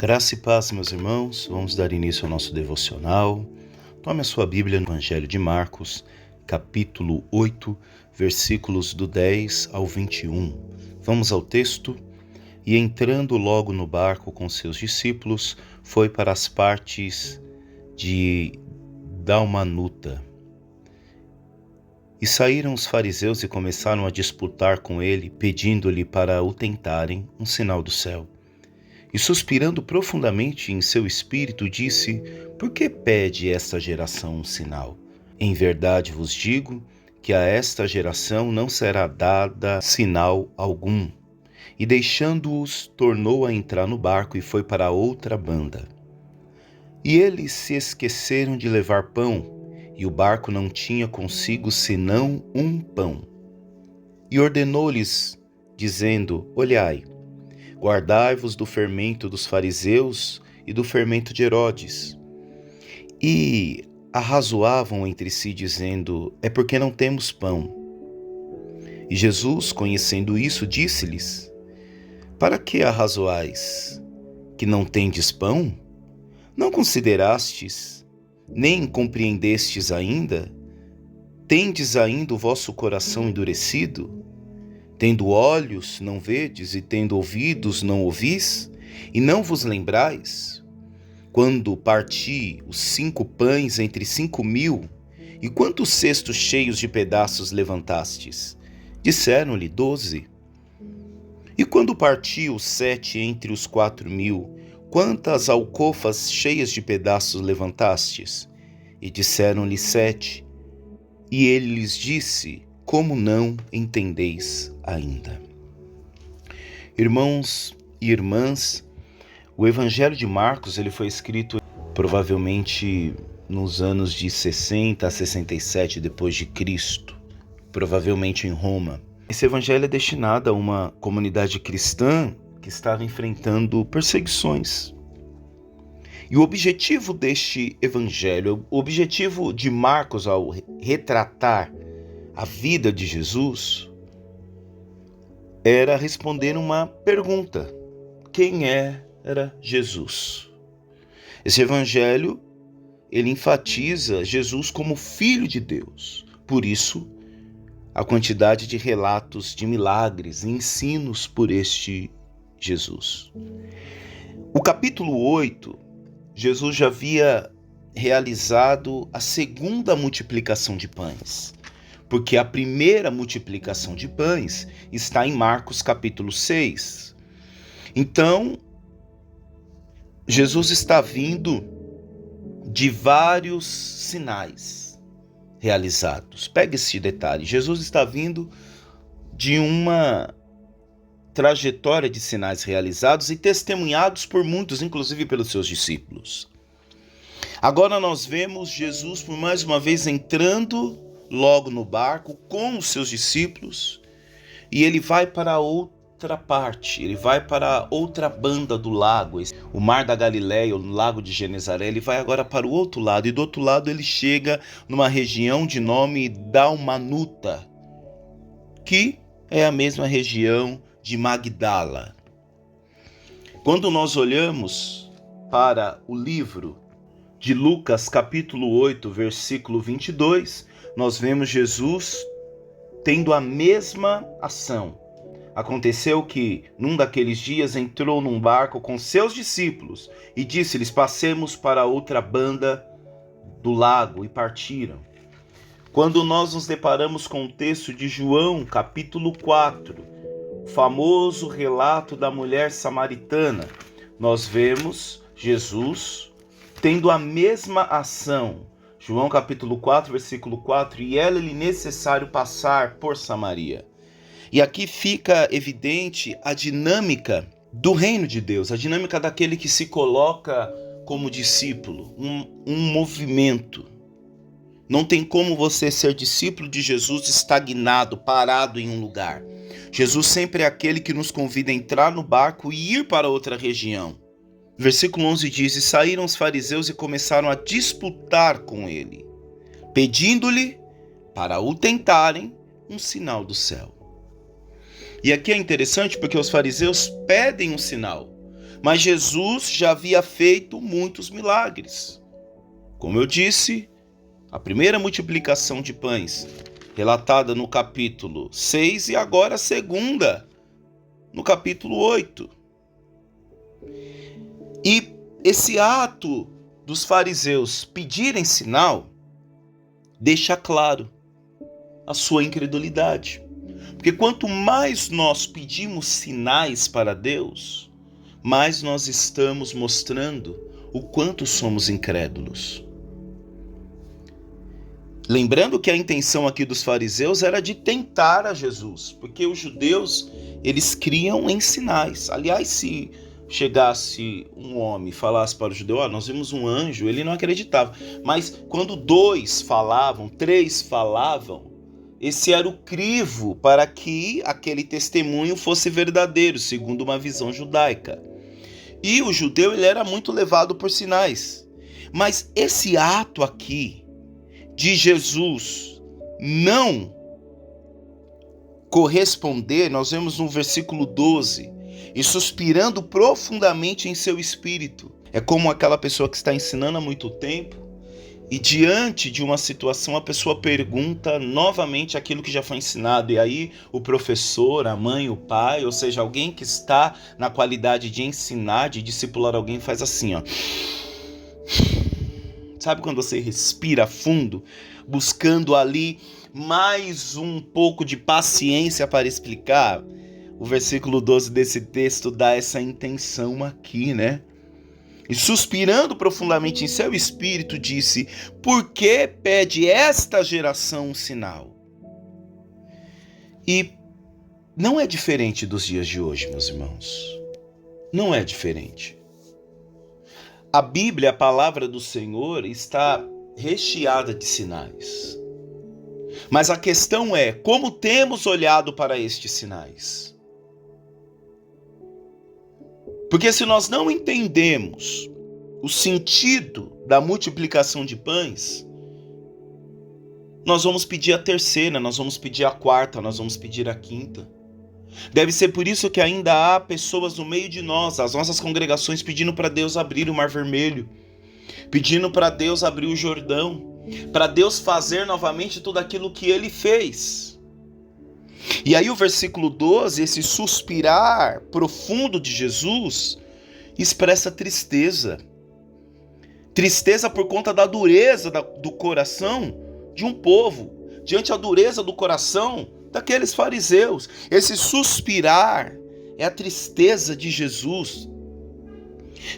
Graça e paz, meus irmãos. Vamos dar início ao nosso devocional. Tome a sua Bíblia no Evangelho de Marcos, capítulo 8, versículos do 10 ao 21. Vamos ao texto. E entrando logo no barco com seus discípulos, foi para as partes de Dalmanuta. E saíram os fariseus e começaram a disputar com ele, pedindo-lhe para o tentarem um sinal do céu. E suspirando profundamente em seu espírito, disse: Por que pede esta geração um sinal? Em verdade vos digo que a esta geração não será dada sinal algum. E deixando-os, tornou a entrar no barco e foi para outra banda. E eles se esqueceram de levar pão, e o barco não tinha consigo senão um pão. E ordenou-lhes, dizendo: Olhai, guardai-vos do fermento dos fariseus e do fermento de Herodes. E arrazoavam entre si, dizendo: É porque não temos pão. E Jesus, conhecendo isso, disse-lhes: Para que arrazoais, que não tendes pão? Não considerastes, nem compreendestes ainda? Tendes ainda o vosso coração endurecido? Tendo olhos, não vedes, e tendo ouvidos, não ouvis? E não vos lembrais? Quando parti os 5 pães entre 5.000, e quantos cestos cheios de pedaços levantastes? Disseram-lhe 12. E quando parti os 7 entre os 4.000, quantas alcofas cheias de pedaços levantastes? E disseram-lhe 7. E ele lhes disse: Como não entendeis ainda? Irmãos e irmãs, o Evangelho de Marcos ele foi escrito provavelmente nos anos de 60 a 67 depois de Cristo, provavelmente em Roma. Esse evangelho é destinado a uma comunidade cristã que estava enfrentando perseguições. E o objetivo deste evangelho, o objetivo de Marcos ao retratar a vida de Jesus, era responder uma pergunta: quem era Jesus? Esse evangelho, ele enfatiza Jesus como Filho de Deus. Por isso, a quantidade de relatos de milagres e ensinos por este Jesus. O capítulo 8, Jesus já havia realizado a segunda multiplicação de pães, porque a primeira multiplicação de pães está em Marcos capítulo 6. Então, Jesus está vindo de vários sinais realizados. Pega esse detalhe. Jesus está vindo de uma trajetória de sinais realizados e testemunhados por muitos, inclusive pelos seus discípulos. Agora nós vemos Jesus por mais uma vez entrando logo no barco com os seus discípulos, e ele vai para outra parte, ele vai para outra banda do lago, o Mar da Galileia, o Lago de Genezaré. Ele vai agora para o outro lado, e do outro lado ele chega numa região de nome Dalmanuta, que é a mesma região de Magdala. Quando nós olhamos para o livro de Lucas capítulo 8, versículo 22, nós vemos Jesus tendo a mesma ação. Aconteceu que, num daqueles dias, entrou num barco com seus discípulos e disse-lhes: Passemos para outra banda do lago, e partiram. Quando nós nos deparamos com o texto de João, capítulo 4, o famoso relato da mulher samaritana, nós vemos Jesus tendo a mesma ação. João capítulo 4, versículo 4, e era-lhe necessário passar por Samaria. E aqui fica evidente a dinâmica do reino de Deus, a dinâmica daquele que se coloca como discípulo, um movimento. Não tem como você ser discípulo de Jesus estagnado, parado em um lugar. Jesus sempre é aquele que nos convida a entrar no barco e ir para outra região. Versículo 11 diz: E saíram os fariseus e começaram a disputar com ele, pedindo-lhe para o tentarem um sinal do céu. E aqui é interessante porque os fariseus pedem um sinal, Mas Jesus já havia feito muitos milagres. Como eu disse, a primeira multiplicação de pães, relatada no capítulo 6, e agora a segunda, no capítulo 8. E esse ato dos fariseus pedirem sinal deixa claro a sua incredulidade. Porque quanto mais nós pedimos sinais para Deus, mais nós estamos mostrando o quanto somos incrédulos. Lembrando que a intenção aqui dos fariseus era de tentar a Jesus, porque os judeus, eles criam em sinais. Aliás, se chegasse um homem e falasse para o judeu, nós vimos um anjo, ele não acreditava. Mas quando 2 falavam, 3 falavam, esse era o crivo para que aquele testemunho fosse verdadeiro, segundo uma visão judaica. E o judeu, ele era muito levado por sinais. Mas esse ato aqui de Jesus não corresponder, nós vemos no versículo 12, e suspirando profundamente em seu espírito. É como aquela pessoa que está ensinando há muito tempo e diante de uma situação a pessoa pergunta novamente aquilo que já foi ensinado. E aí o professor, a mãe, o pai, ou seja, alguém que está na qualidade de ensinar, de discipular alguém, faz assim, ó. Sabe quando você respira fundo, buscando ali mais um pouco de paciência para explicar? O versículo 12 desse texto dá essa intenção aqui, né? E suspirando profundamente em seu espírito, disse: por que pede esta geração um sinal? E não é diferente dos dias de hoje, meus irmãos. Não é diferente. A Bíblia, a palavra do Senhor, está recheada de sinais. Mas a questão é, como temos olhado para estes sinais? Porque se nós não entendemos o sentido da multiplicação de pães, nós vamos pedir a terceira, nós vamos pedir a quarta, nós vamos pedir a quinta. Deve ser por isso que ainda há pessoas no meio de nós, as nossas congregações, pedindo para Deus abrir o Mar Vermelho, pedindo para Deus abrir o Jordão, para Deus fazer novamente tudo aquilo que Ele fez. E aí o versículo 12, esse suspirar profundo de Jesus, expressa tristeza. Tristeza por conta da dureza do coração de um povo, diante da dureza do coração daqueles fariseus. Esse suspirar é a tristeza de Jesus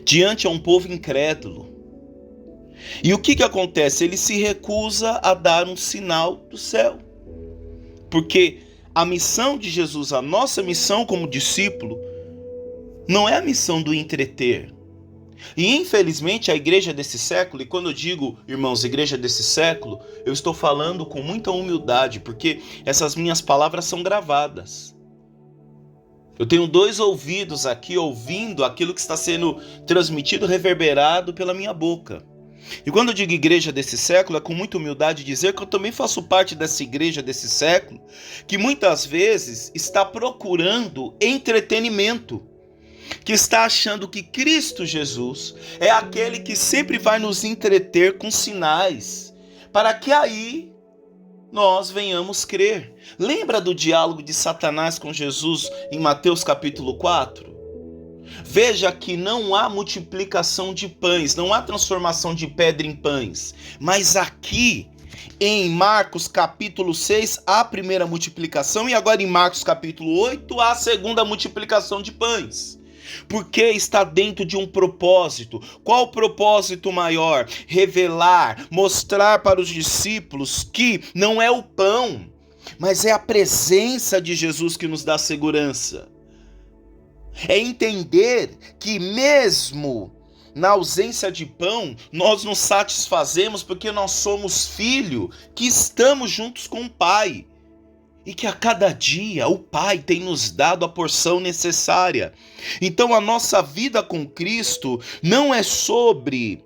diante a um povo incrédulo. E o que acontece? Ele se recusa a dar um sinal do céu. Porque a missão de Jesus, a nossa missão como discípulo, não é a missão do entreter. E infelizmente a igreja desse século, e quando eu digo, irmãos, igreja desse século, eu estou falando com muita humildade, porque essas minhas palavras são gravadas. Eu tenho 2 ouvidos aqui ouvindo aquilo que está sendo transmitido, reverberado pela minha boca. E quando eu digo igreja desse século, é com muita humildade dizer que eu também faço parte dessa igreja desse século, que muitas vezes está procurando entretenimento, que está achando que Cristo Jesus é aquele que sempre vai nos entreter com sinais, para que aí nós venhamos crer. Lembra do diálogo de Satanás com Jesus em Mateus capítulo 4? Veja que não há multiplicação de pães, não há transformação de pedra em pães. Mas aqui, em Marcos capítulo 6, há a primeira multiplicação, e agora em Marcos capítulo 8, há a segunda multiplicação de pães. Porque está dentro de um propósito. Qual o propósito maior? Revelar, mostrar para os discípulos que não é o pão, mas é a presença de Jesus que nos dá segurança. É entender que mesmo na ausência de pão, nós nos satisfazemos porque nós somos filho, que estamos juntos com o Pai. E que a cada dia o Pai tem nos dado a porção necessária. Então a nossa vida com Cristo não é sobre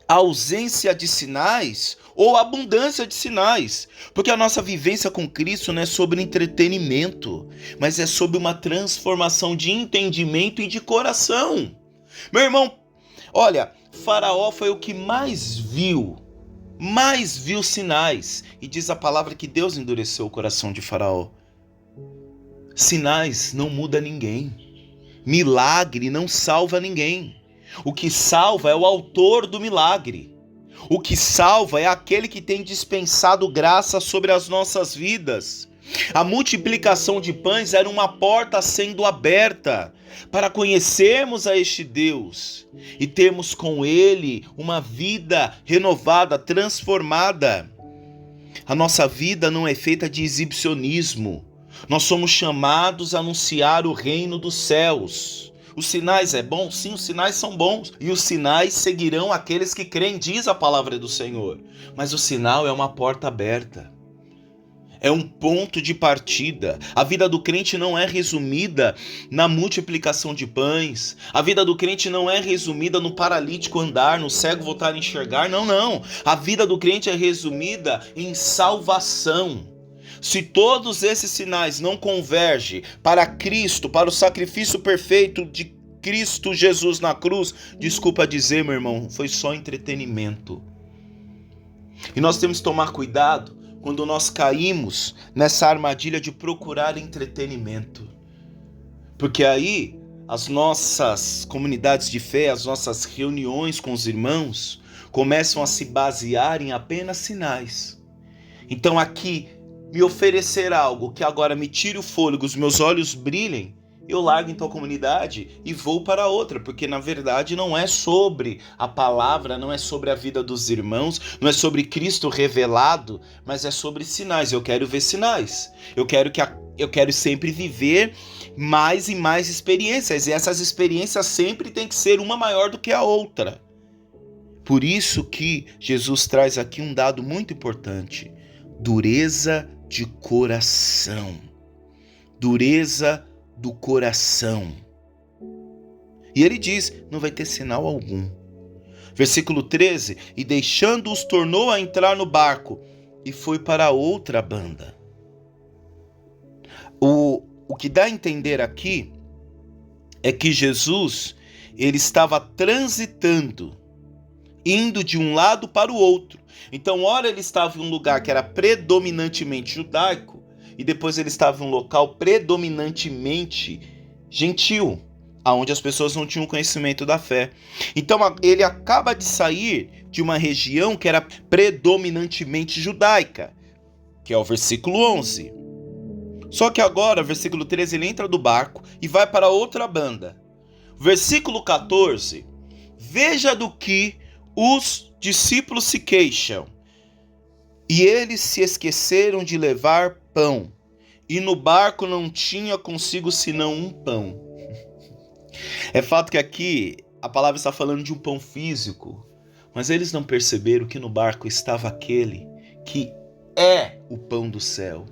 ausência de sinais ou abundância de sinais. Porque a nossa vivência com Cristo não é sobre entretenimento, mas é sobre uma transformação de entendimento e de coração. Meu irmão, olha, Faraó foi o que mais viu sinais. E diz a palavra que Deus endureceu o coração de Faraó. Sinais não muda ninguém. Milagre não salva ninguém. O que salva é o autor do milagre. O que salva é aquele que tem dispensado graça sobre as nossas vidas. A multiplicação de pães era uma porta sendo aberta para conhecermos a este Deus e termos com Ele uma vida renovada, transformada. A nossa vida não é feita de exibicionismo. Nós somos chamados a anunciar o reino dos céus. Os sinais é bom? Sim, os sinais são bons. E os sinais seguirão aqueles que creem, diz a palavra do Senhor. Mas o sinal é uma porta aberta. É um ponto de partida. A vida do crente não é resumida na multiplicação de pães. A vida do crente não é resumida no paralítico andar, no cego voltar a enxergar. Não. A vida do crente é resumida em salvação. Se todos esses sinais não convergem para Cristo, para o sacrifício perfeito de Cristo Jesus na cruz, desculpa dizer, meu irmão, foi só entretenimento. E nós temos que tomar cuidado quando nós caímos nessa armadilha de procurar entretenimento. Porque aí as nossas comunidades de fé, as nossas reuniões com os irmãos começam a se basear em apenas sinais. Então aqui, me oferecer algo que agora me tire o fôlego, os meus olhos brilhem, eu largo então a comunidade e vou para outra, porque na verdade não é sobre a palavra, não é sobre a vida dos irmãos, não é sobre Cristo revelado, mas é sobre sinais. Eu quero ver sinais, eu quero sempre viver mais e mais experiências, e essas experiências sempre têm que ser uma maior do que a outra. Por isso que Jesus traz aqui um dado muito importante: dureza de coração. Dureza do coração. E ele diz, não vai ter sinal algum. Versículo 13, e deixando-os tornou a entrar no barco e foi para outra banda. O que dá a entender aqui é que Jesus, ele estava transitando, indo de um lado para o outro. Então, ora ele estava em um lugar que era predominantemente judaico, e depois ele estava em um local predominantemente gentil, onde as pessoas não tinham conhecimento da fé. Então, ele acaba de sair de uma região que era predominantemente judaica, que é o versículo 11. Só que agora, versículo 13, ele entra do barco e vai para outra banda. Versículo 14, veja do que os discípulos se queixam. E eles se esqueceram de levar pão, e no barco não tinha consigo senão um pão. É fato que aqui a palavra está falando de um pão físico, mas eles não perceberam que no barco estava aquele que é o pão do céu.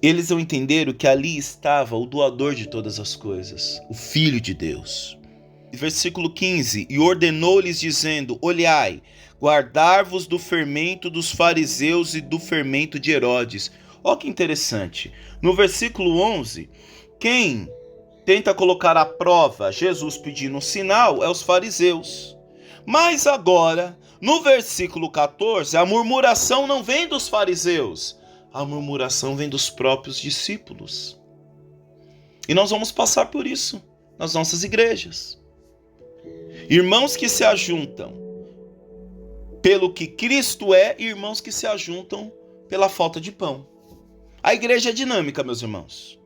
Eles não entenderam que ali estava o doador de todas as coisas, o Filho de Deus. Versículo 15, e ordenou-lhes dizendo, olhai, guardar-vos do fermento dos fariseus e do fermento de Herodes. Olha que interessante, no versículo 11, quem tenta colocar à prova Jesus pedindo um sinal é os fariseus. Mas agora, no versículo 14, a murmuração não vem dos fariseus, a murmuração vem dos próprios discípulos. E nós vamos passar por isso nas nossas igrejas. Irmãos que se ajuntam pelo que Cristo é, e irmãos que se ajuntam pela falta de pão. A igreja é dinâmica, meus irmãos.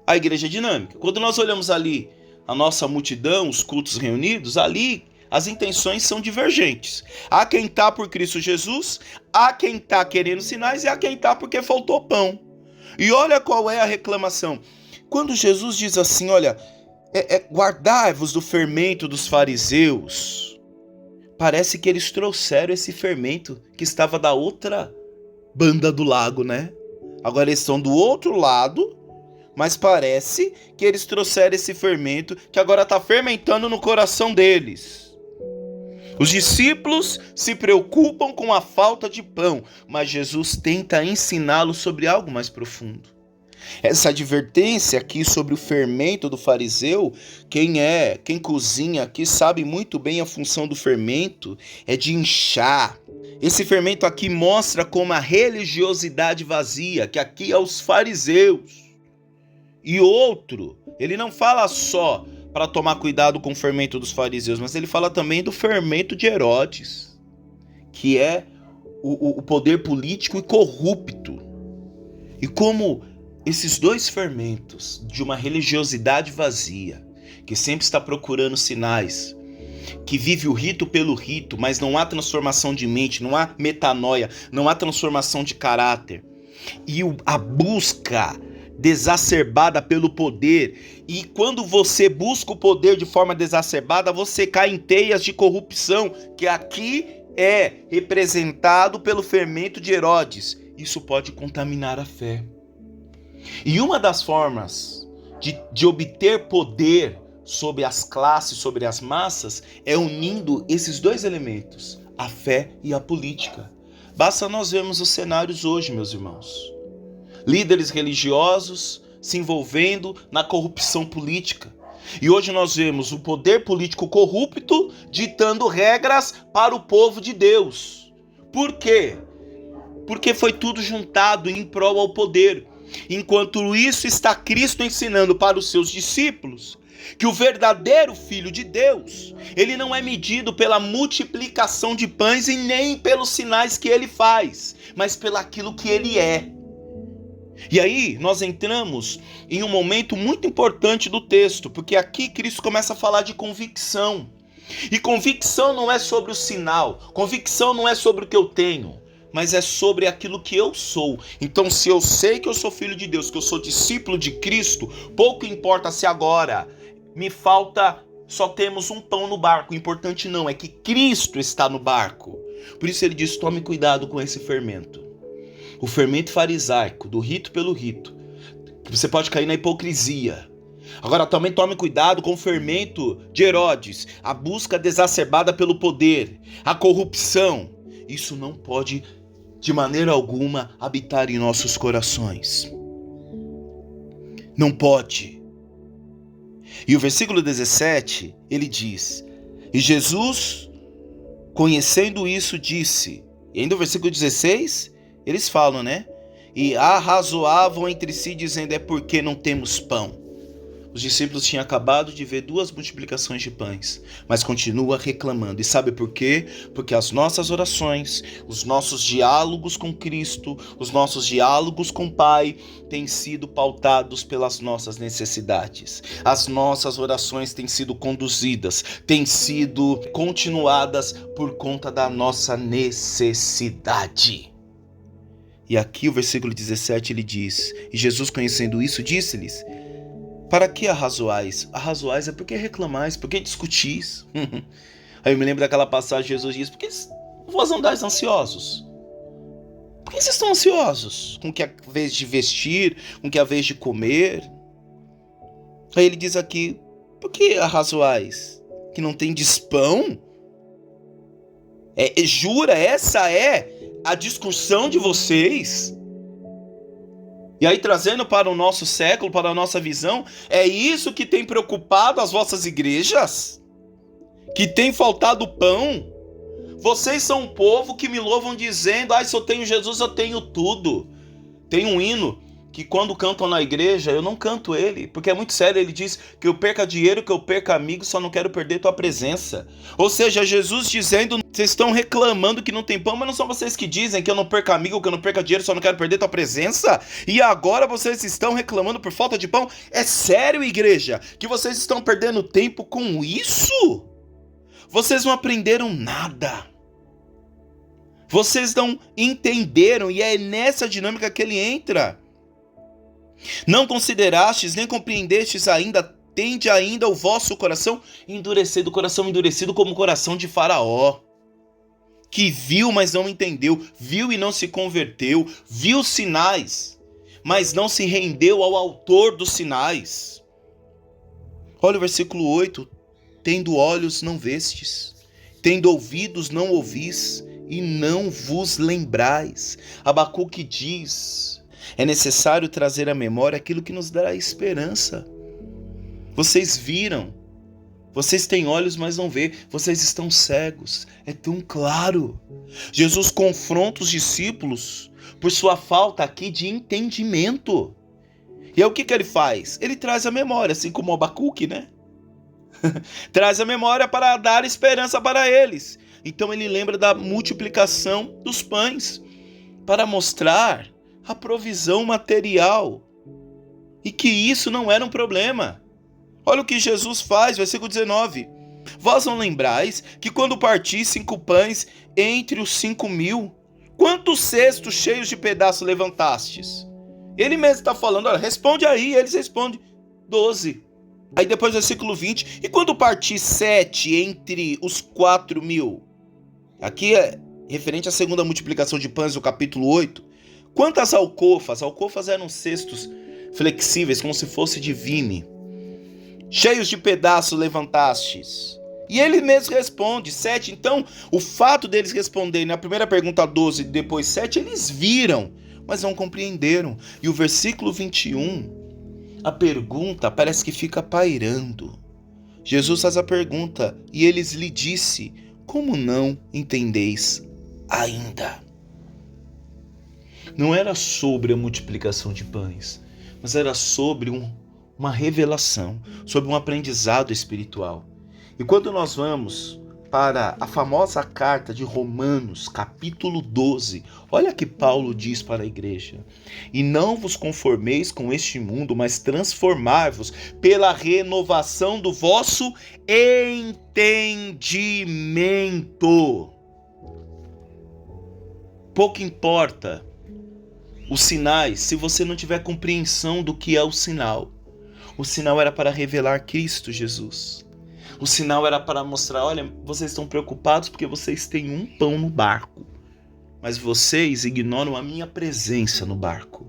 A igreja é dinâmica. Quando nós olhamos ali a nossa multidão, os cultos reunidos, ali as intenções são divergentes. Há quem está por Cristo Jesus, há quem está querendo sinais e há quem está porque faltou pão. E olha qual é a reclamação. Quando Jesus diz assim, olha, guardai-vos do fermento dos fariseus, parece que eles trouxeram esse fermento que estava da outra banda do lago, né? Agora eles estão do outro lado, mas parece que eles trouxeram esse fermento que agora está fermentando no coração deles. Os discípulos se preocupam com a falta de pão, mas Jesus tenta ensiná-los sobre algo mais profundo. Essa advertência aqui sobre o fermento do fariseu, quem cozinha aqui sabe muito bem a função do fermento, é de inchar. Esse fermento aqui mostra como a religiosidade vazia, que aqui é os fariseus. E outro, ele não fala só para tomar cuidado com o fermento dos fariseus, mas ele fala também do fermento de Herodes, que é o poder político e corrupto. E como esses dois fermentos de uma religiosidade vazia, que sempre está procurando sinais, que vive o rito pelo rito, mas não há transformação de mente, não há metanoia, não há transformação de caráter, e a busca desacerbada pelo poder, e quando você busca o poder de forma desacerbada, você cai em teias de corrupção, que aqui é representado pelo fermento de Herodes. Isso pode contaminar a fé. E uma das formas de obter poder sobre as classes, sobre as massas, é unindo esses dois elementos, a fé e a política. Basta nós vermos os cenários hoje, meus irmãos. Líderes religiosos se envolvendo na corrupção política. E hoje nós vemos o poder político corrupto ditando regras para o povo de Deus. Por quê? Porque foi tudo juntado em prol ao poder. Enquanto isso, está Cristo ensinando para os seus discípulos que o verdadeiro Filho de Deus, ele não é medido pela multiplicação de pães e nem pelos sinais que ele faz, mas pelaquilo que ele é. E aí nós entramos em um momento muito importante do texto, porque aqui Cristo começa a falar de convicção. E convicção não é sobre o sinal, convicção não é sobre o que eu tenho, mas é sobre aquilo que eu sou. Então, se eu sei que eu sou filho de Deus, que eu sou discípulo de Cristo, pouco importa se agora me falta, só temos um pão no barco. O importante não é que Cristo está no barco. Por isso ele diz, tome cuidado com esse fermento. O fermento farisaico, do rito pelo rito. Você pode cair na hipocrisia. Agora também tome cuidado com o fermento de Herodes, a busca desacerbada pelo poder, a corrupção. Isso não pode, de maneira alguma, habitar em nossos corações. Não pode. E o versículo 17, ele diz, e Jesus, conhecendo isso, disse, e ainda o versículo 16, eles falam, né? E arrazoavam entre si, dizendo, é porque não temos pão. Os discípulos tinham acabado de ver 2 multiplicações de pães, mas continua reclamando. E sabe por quê? Porque as nossas orações, os nossos diálogos com Cristo, os nossos diálogos com o Pai, têm sido pautados pelas nossas necessidades. As nossas orações têm sido conduzidas, têm sido continuadas por conta da nossa necessidade. E aqui o versículo 17 ele diz, e Jesus conhecendo isso, disse-lhes, para que arrazoais? Arrazoais é porque reclamais, porque discutis. Aí eu me lembro daquela passagem, Jesus diz, por que vós andais ansiosos? Por que vocês estão ansiosos? Com que a vez de vestir, com que a vez de comer? Aí ele diz aqui, por que arrazoais? Que não tem pão? Jura, essa é a discussão de vocês? E aí, trazendo para o nosso século, para a nossa visão, é isso que tem preocupado as vossas igrejas? Que tem faltado pão? Vocês são um povo que me louvam dizendo, se eu tenho Jesus, eu tenho tudo. Tem um hino que quando cantam na igreja, eu não canto ele, porque é muito sério, ele diz que eu perca dinheiro, que eu perca amigos, só não quero perder tua presença. Ou seja, Jesus dizendo, vocês estão reclamando que não tem pão, mas não são vocês que dizem que eu não perca amigo, que eu não perca dinheiro, só não quero perder tua presença? E agora vocês estão reclamando por falta de pão? É sério, igreja, que vocês estão perdendo tempo com isso? Vocês não aprenderam nada. Vocês não entenderam, e é nessa dinâmica que ele entra. Não considerastes, nem compreendestes ainda, tende ainda o vosso coração endurecido, coração endurecido como o coração de Faraó, que viu, mas não entendeu, viu e não se converteu, viu sinais, mas não se rendeu ao autor dos sinais. Olha o versículo 8. Tendo olhos não vestes, tendo ouvidos não ouvis, e não vos lembrais. Abacuque diz, é necessário trazer à memória aquilo que nos dará esperança. Vocês viram, vocês têm olhos, mas não vê, vocês estão cegos, é tão claro. Jesus confronta os discípulos por sua falta aqui de entendimento. E aí o que ele faz? Ele traz a memória, assim como o Abacuque, né? Traz a memória para dar esperança para eles. Então ele lembra da multiplicação dos pães, para mostrar a provisão material, e que isso não era um problema. Olha o que Jesus faz, versículo 19. Vós não lembrais que quando parti 5 pães entre os 5.000, quantos cestos cheios de pedaços levantastes? Ele mesmo está falando, olha, responde aí. Eles respondem, 12. Aí depois versículo 20, e quando parti 7 entre os 4.000? Aqui é referente à segunda multiplicação de pães do capítulo 8. Quantas alcofas? Alcofas eram cestos flexíveis, como se fosse de vime, cheios de pedaços levantastes? E ele mesmo responde, 7. Então, o fato deles responderem na primeira pergunta 12 e depois 7, eles viram, mas não compreenderam. E o versículo 21, a pergunta parece que fica pairando. Jesus faz a pergunta, e eles lhe disse, como não entendeis ainda? Não era sobre a multiplicação de pães, mas era sobre uma revelação, sobre um aprendizado espiritual. E quando nós vamos para a famosa carta de Romanos, capítulo 12, olha que Paulo diz para a igreja: e não vos conformeis com este mundo, mas transformai-vos pela renovação do vosso entendimento. Pouco importa os sinais se você não tiver compreensão do que é o sinal. O sinal era para revelar Cristo Jesus. O sinal era para mostrar, olha, vocês estão preocupados porque vocês têm um pão no barco, mas vocês ignoram a minha presença no barco.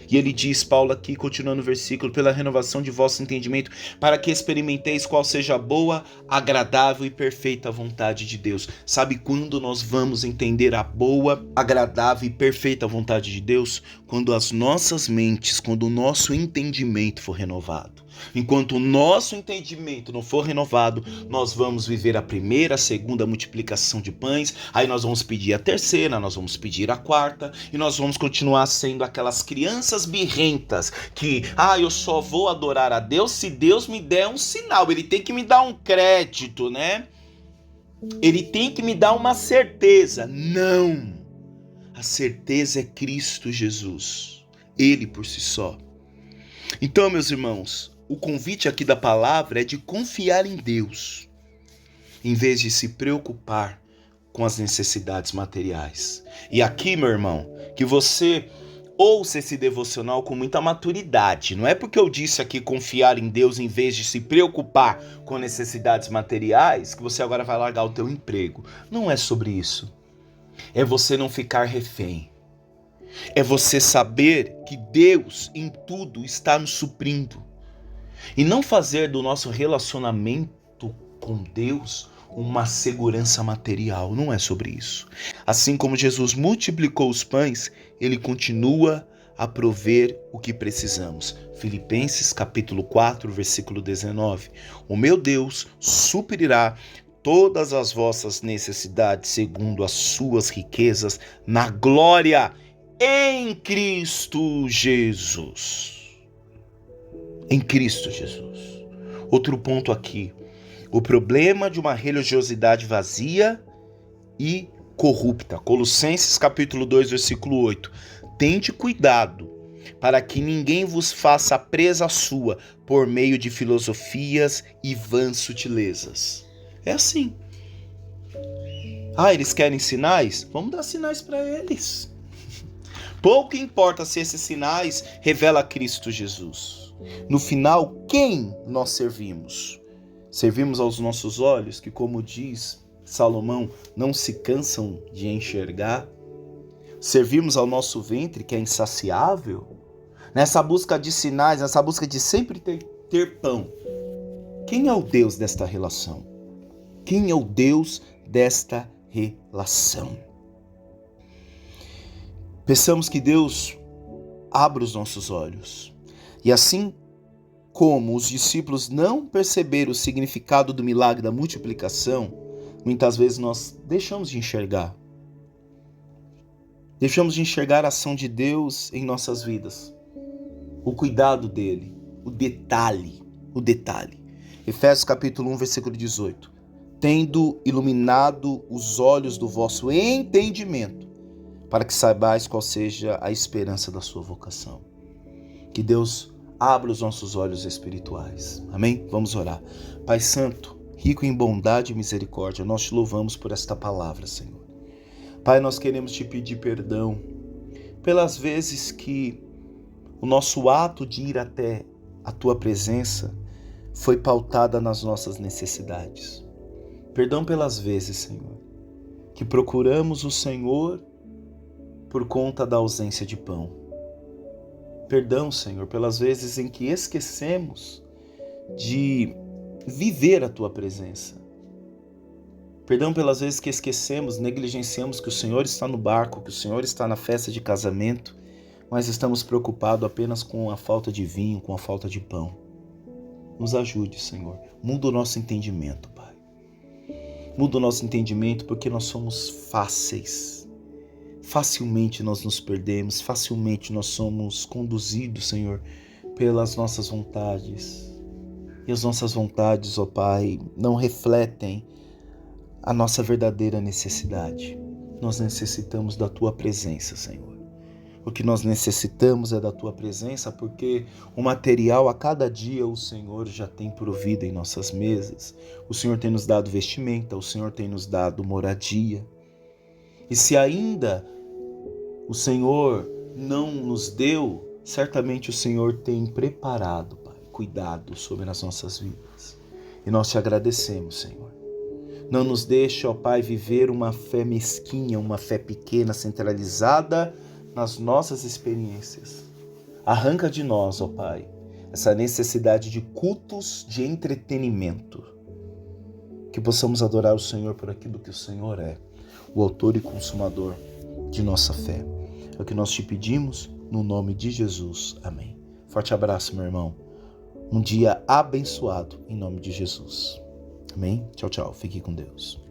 E ele diz, Paulo aqui, continuando o versículo, pela renovação de vosso entendimento, para que experimenteis qual seja a boa, agradável e perfeita vontade de Deus. Sabe quando nós vamos entender a boa, agradável e perfeita vontade de Deus? Quando as nossas mentes, quando o nosso entendimento for renovado. Enquanto o nosso entendimento não for renovado, nós vamos viver a primeira, a segunda multiplicação de pães, aí nós vamos pedir a terceira, nós vamos pedir a quarta, e nós vamos continuar sendo aquelas crianças birrentas que, eu só vou adorar a Deus se Deus me der um sinal, ele tem que me dar um crédito, né? Ele tem que me dar uma certeza. Não! A certeza é Cristo Jesus, Ele por si só. Então, meus irmãos, o convite aqui da palavra é de confiar em Deus, em vez de se preocupar com as necessidades materiais. E aqui, meu irmão, que você ouça esse devocional com muita maturidade. Não é porque eu disse aqui confiar em Deus em vez de se preocupar com necessidades materiais que você agora vai largar o teu emprego. Não é sobre isso. É você não ficar refém. É você saber que Deus em tudo está nos suprindo. E não fazer do nosso relacionamento com Deus uma segurança material. Não é sobre isso. Assim como Jesus multiplicou os pães, Ele continua a prover o que precisamos. Filipenses capítulo 4, versículo 19. O meu Deus suprirá todas as vossas necessidades segundo as suas riquezas na glória em Cristo Jesus. Em Cristo Jesus. Outro ponto aqui. O problema de uma religiosidade vazia e corrupta. Colossenses capítulo 2, versículo 8. Tende cuidado para que ninguém vos faça presa sua por meio de filosofias e vãs sutilezas. É assim. Eles querem sinais? Vamos dar sinais para eles. Pouco importa se esses sinais revelam Cristo Jesus. No final, quem nós servimos? Servimos aos nossos olhos, que, como diz Salomão, não se cansam de enxergar? Servimos ao nosso ventre, que é insaciável? nessa busca de sinais, nessa busca de sempre ter pão. Quem é o Deus desta relação? Quem é o Deus desta relação? Peçamos que Deus abra os nossos olhos. E assim como os discípulos não perceberam o significado do milagre da multiplicação, muitas vezes nós deixamos de enxergar. Deixamos de enxergar a ação de Deus em nossas vidas. O cuidado dele, o detalhe. Efésios capítulo 1, versículo 18. Tendo iluminado os olhos do vosso entendimento, para que saibais qual seja a esperança da sua vocação. Que Deus abra os nossos olhos espirituais. Amém? Vamos orar. Pai Santo, rico em bondade e misericórdia, nós te louvamos por esta palavra, Senhor. Pai, nós queremos te pedir perdão pelas vezes que o nosso ato de ir até a tua presença foi pautada nas nossas necessidades. Perdão pelas vezes, Senhor, que procuramos o Senhor por conta da ausência de pão. Perdão, Senhor, pelas vezes em que esquecemos de viver a tua presença. Perdão pelas vezes que esquecemos, negligenciamos que o Senhor está no barco, que o Senhor está na festa de casamento, mas estamos preocupados apenas com a falta de vinho, com a falta de pão. Nos ajude, Senhor. Muda o nosso entendimento, Pai. Muda o nosso entendimento porque nós somos fáceis. Facilmente nós nos perdemos, facilmente nós somos conduzidos, Senhor, pelas nossas vontades. E as nossas vontades, ó Pai, não refletem a nossa verdadeira necessidade. Nós necessitamos da Tua presença, Senhor. O que nós necessitamos é da Tua presença, porque o material a cada dia o Senhor já tem provido em nossas mesas. O Senhor tem nos dado vestimenta, o Senhor tem nos dado moradia. E se ainda o Senhor não nos deu, certamente o Senhor tem preparado, Pai, cuidado sobre as nossas vidas. E nós te agradecemos, Senhor. Não nos deixe, ó Pai, viver uma fé mesquinha, uma fé pequena, centralizada nas nossas experiências. Arranca de nós, ó Pai, essa necessidade de cultos de entretenimento. Que possamos adorar o Senhor por aquilo que o Senhor é, o autor e consumador de nossa fé. É o que nós te pedimos, no nome de Jesus. Amém. Forte abraço, meu irmão. Um dia abençoado, em nome de Jesus. Amém? Tchau, tchau. Fique com Deus.